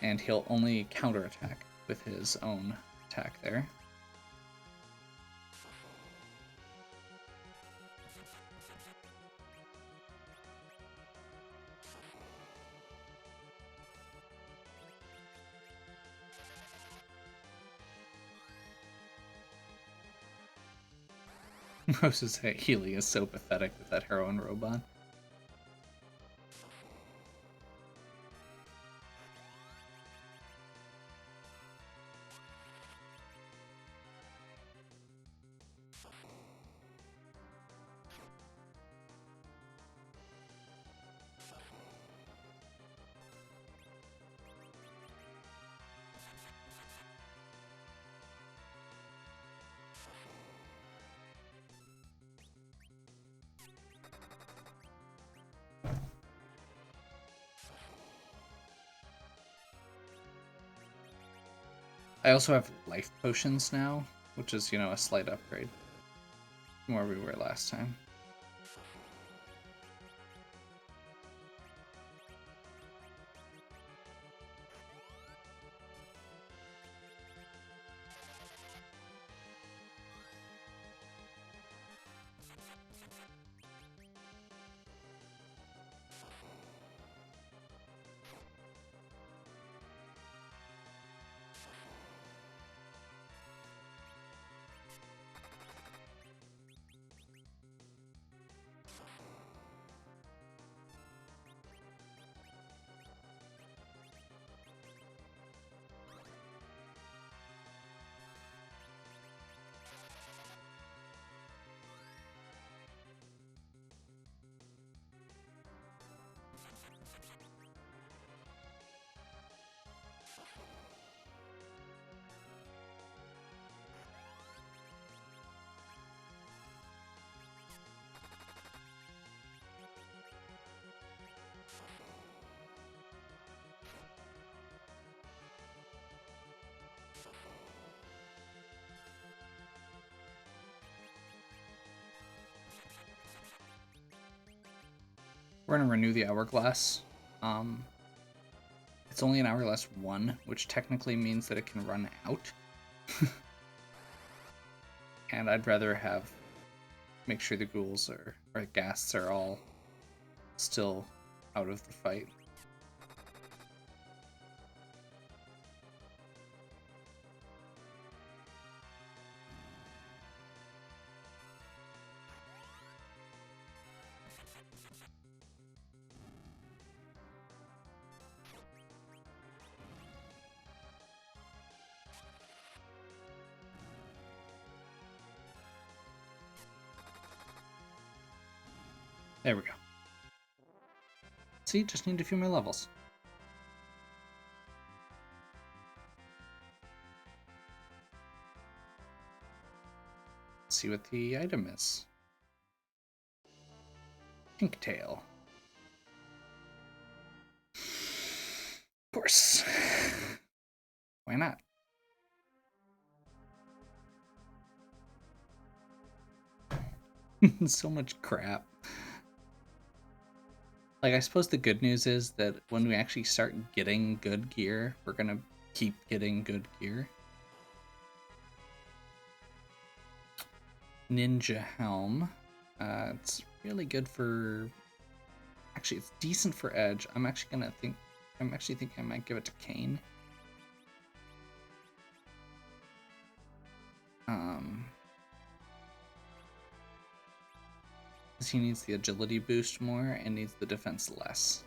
And he'll only counterattack with his own attack there. Rose's healing is so pathetic with that heroine robot. I also have life potions now, which is, a slight upgrade from where we were last time. We're going to renew the Hourglass. It's only an Hourglass 1, which technically means that it can run out. And I'd rather make sure the ghouls or ghasts are all still out of the fight. There we go. See, just need a few more levels. Let's see what the item is. Pinktail. Of course. Why not? So much crap. Like, I suppose the good news is that when we actually start getting good gear, we're gonna keep getting good gear. Ninja helm. It's really good for... Actually, it's decent for edge. I'm actually thinking I might give it to Kane. Because he needs the agility boost more and needs the defense less.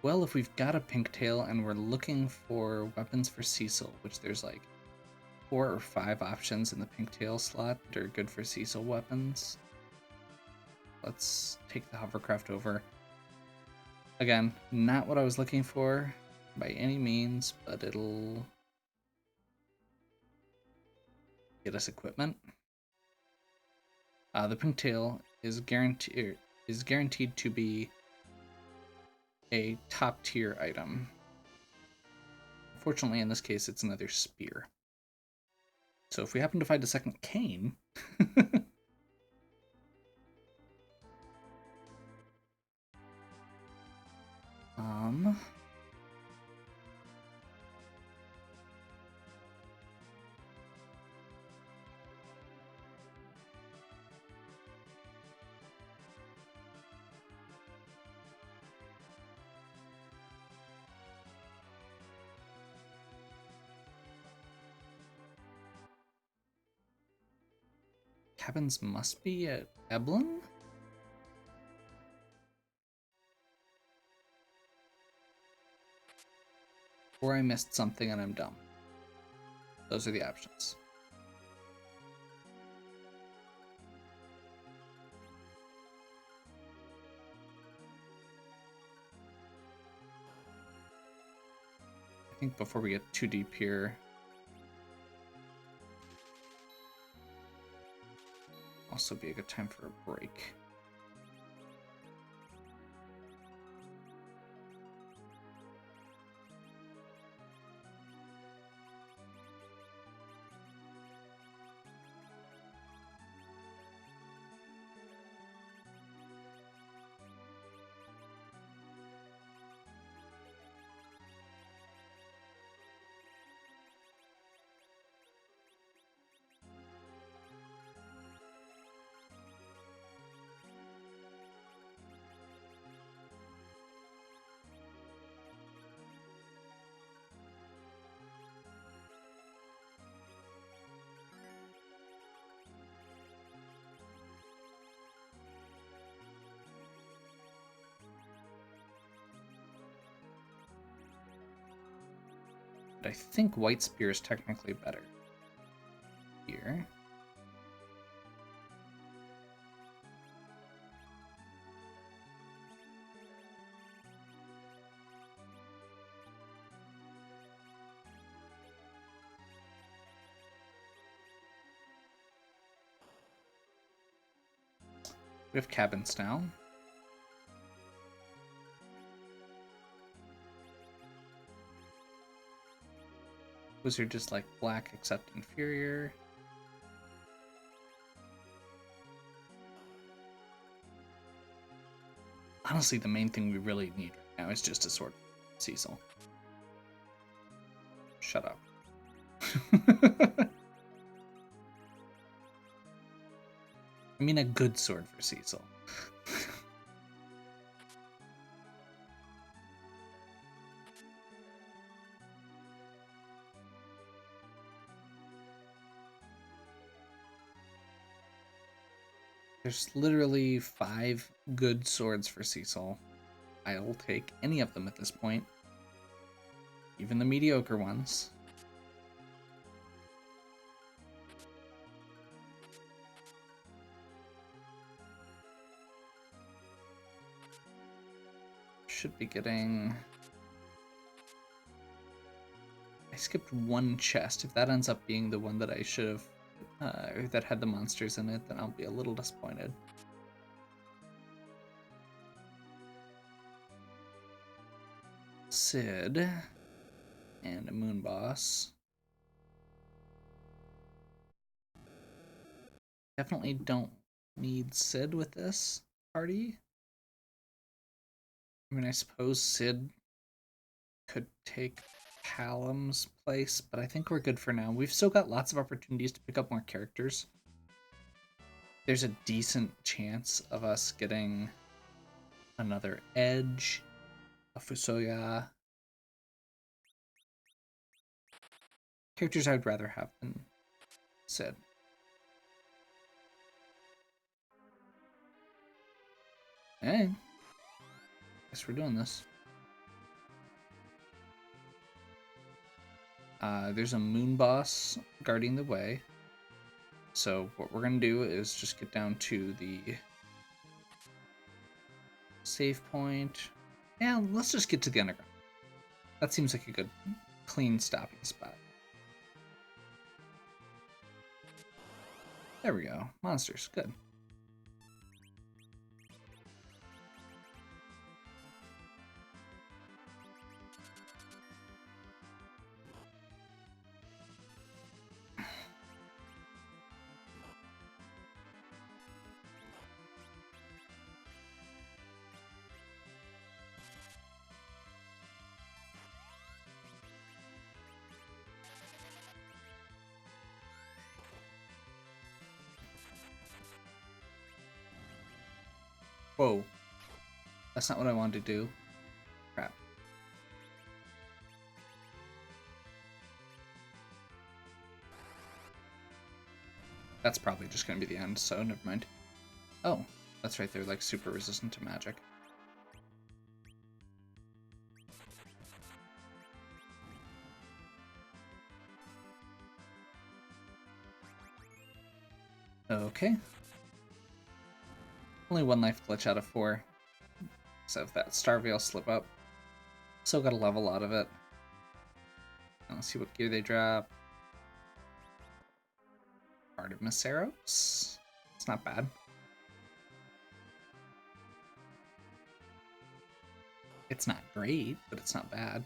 Well, if we've got a Pinktail and we're looking for weapons for Cecil, which there's like 4 or 5 options in the Pinktail slot that are good for Cecil weapons. Let's take the hovercraft over. Again, not what I was looking for by any means, but it'll get us equipment. The Pinktail is guaranteed to be a top tier item. Unfortunately, in this case, it's another spear. So if we happen to find a second cane, cabins must be at Eblin? Or I missed something and I'm dumb. Those are the options. I think before we get too deep here, also be a good time for a break. But I think White Spear is technically better. Here. We have cabins now. Wizard just like black except inferior. Honestly, the main thing we really need right now is just a sword for Cecil. Shut up. I mean a good sword for Cecil. There's literally 5 good swords for Cecil. I'll take any of them at this point. Even the mediocre ones. should be getting... I skipped one chest. If that ends up being the one that I should have, that had the monsters in it, then I'll be a little disappointed. Sid and a moon boss. Definitely don't need Sid with this party. I mean, I suppose Sid could take Callum's place, but I think we're good for now. We've still got lots of opportunities to pick up more characters. There's a decent chance of us getting another Edge, a Fusoya. Characters I'd rather have than Sid. Hey, guess we're doing this. There's a moon boss guarding the way. So what we're gonna do is just get down to the save point. Yeah, let's just get to the underground. That seems like a good, clean stopping spot. There we go. Monsters. Good. Whoa. That's not what I wanted to do. Crap. That's probably just going to be the end, so never mind. Oh, that's right. They're like super resistant to magic. Okay. Only one life glitch out of 4. So if that Starveil slip up. Still got a level out of it. Let's see what gear they drop. Art of Maceros. It's not bad. It's not great, but it's not bad.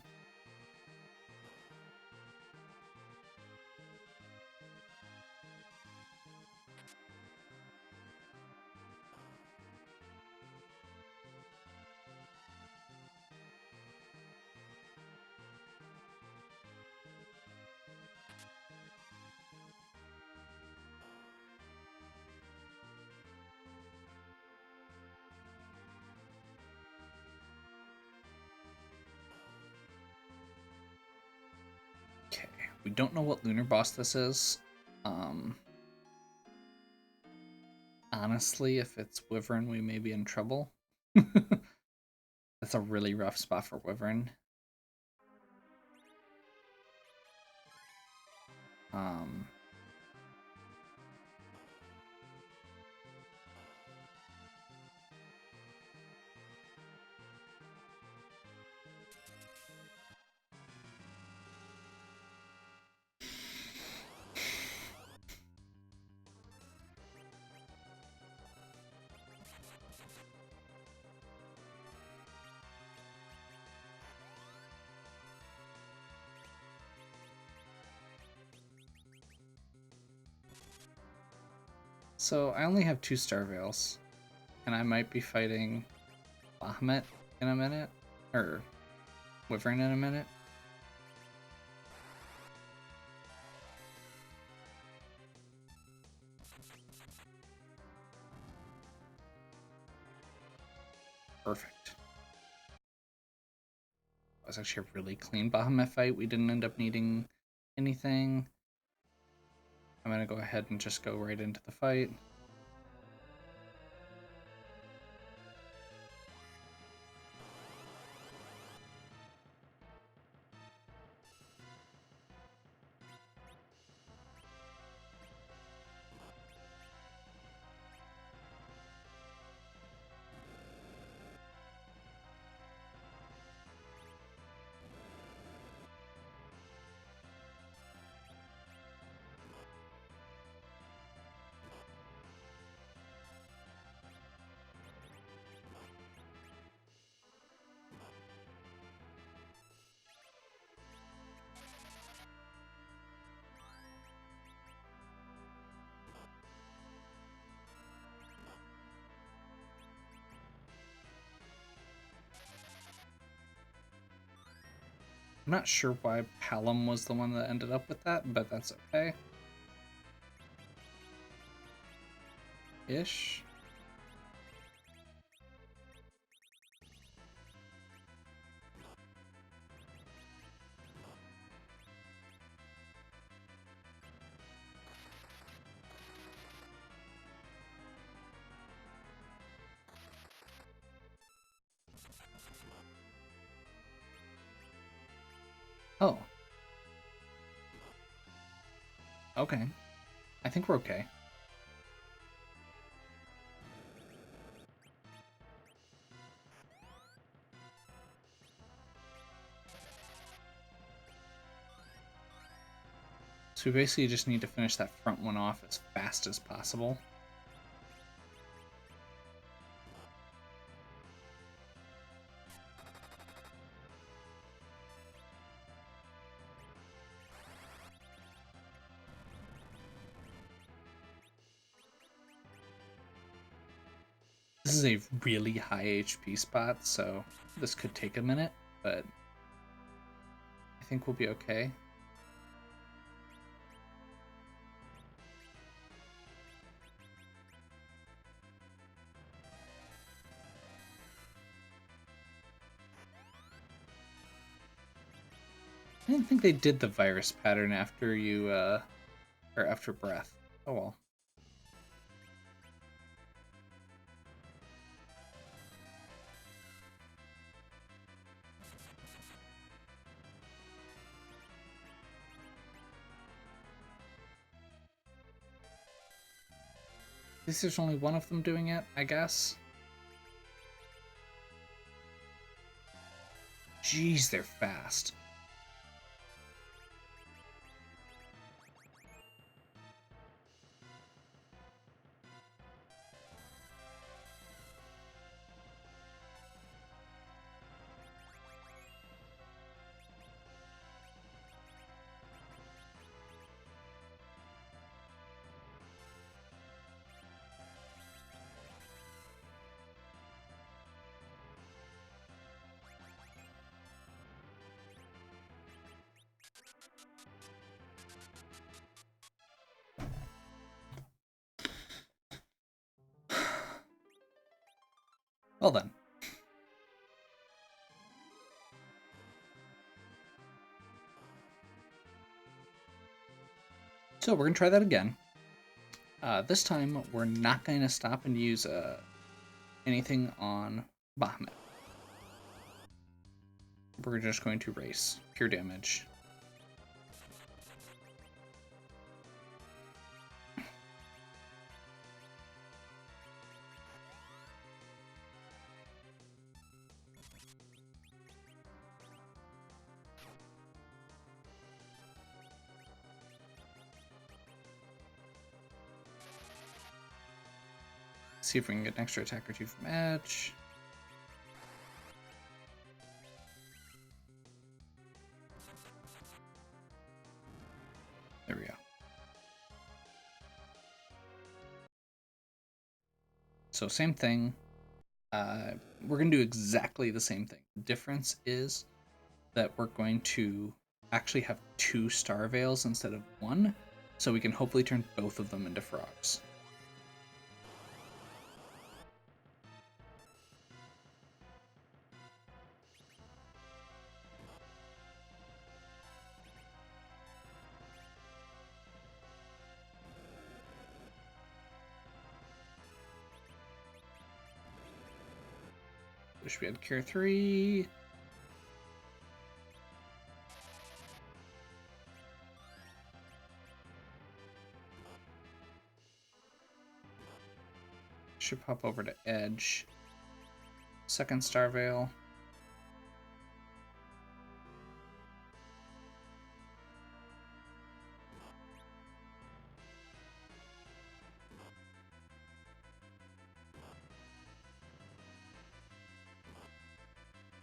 Okay, we don't know what lunar boss this is. Honestly, if it's Wyvern, we may be in trouble. That's a really rough spot for Wyvern. So I only have 2 Starveils, and I might be fighting Bahamut in a minute, or Wyvern in a minute. Perfect. That was actually a really clean Bahamut fight. We didn't end up needing anything. I'm gonna go ahead and just go right into the fight. I'm not sure why Palom was the one that ended up with that, but that's okay. Ish. Oh. Okay. I think we're okay. So we basically just need to finish that front one off as fast as possible. This is a really high HP spot, so this could take a minute, but I think we'll be okay. I didn't think they did the virus pattern after you, or after breath. Oh well. At least there's only one of them doing it, I guess. Jeez, they're fast. Well then. So we're gonna try that again. This time we're not going to stop and use anything on Bahamut. We're just going to race pure damage. See if we can get an extra attack or two from Edge. There we go. So same thing. We're going to do exactly the same thing. The difference is that we're going to actually have 2 Star Veils instead of 1, so we can hopefully turn both of them into frogs. Wish we had Cure 3. Should pop over to Edge. Second Star Veil.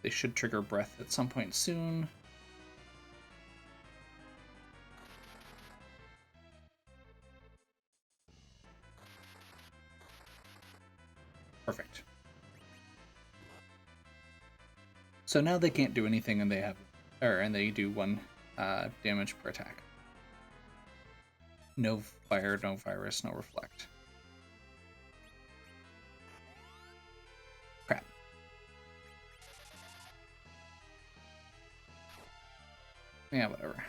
They should trigger Breath at some point soon. Perfect. So now they can't do anything and they have and they do 1 damage per attack. No fire, no virus, no reflect. Crap. Yeah, whatever.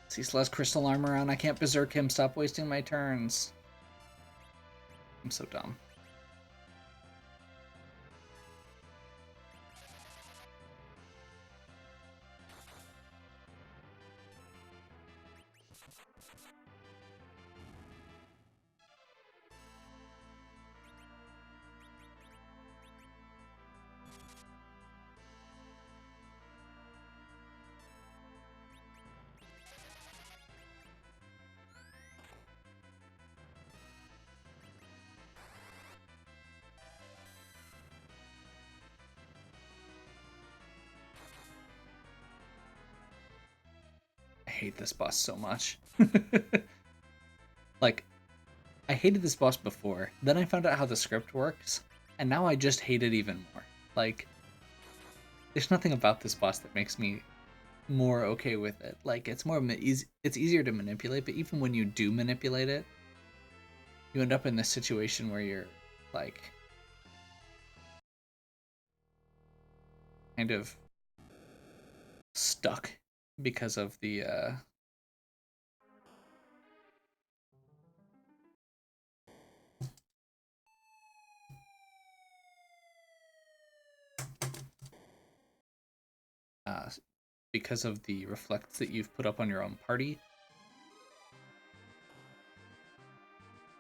Sees less crystal armor on. I can't berserk him. Stop wasting my turns. I'm so dumb. I hate this boss so much. Like, I hated this boss before, then I found out how the script works, and now I just hate it even more. Like, there's nothing about this boss that makes me more okay with it. Like, it's it's easier to manipulate, but even when you do manipulate it, you end up in this situation where you're, like, kind of stuck because of the, because of the reflects that you've put up on your own party.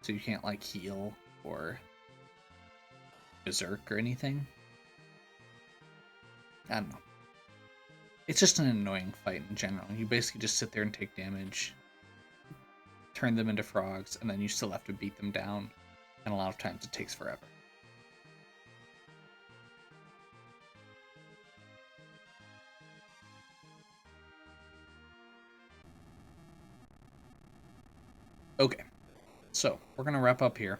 So you can't, like, heal or berserk or anything. I don't know. It's just an annoying fight in general. You basically just sit there and take damage, turn them into frogs, and then you still have to beat them down. And a lot of times it takes forever. Okay, so we're going to wrap up here.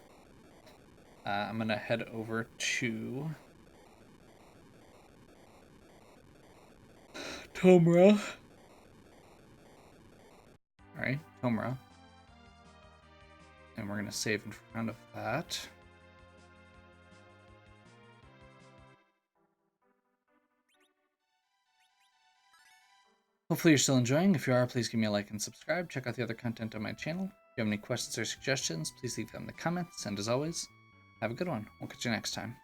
I'm going to head over to Tomra. Alright, Tomra. And we're going to save in front of that. Hopefully you're still enjoying. If you are, please give me a like and subscribe. Check out the other content on my channel. If you have any questions or suggestions, please leave them in the comments. And as always, have a good one. We'll catch you next time.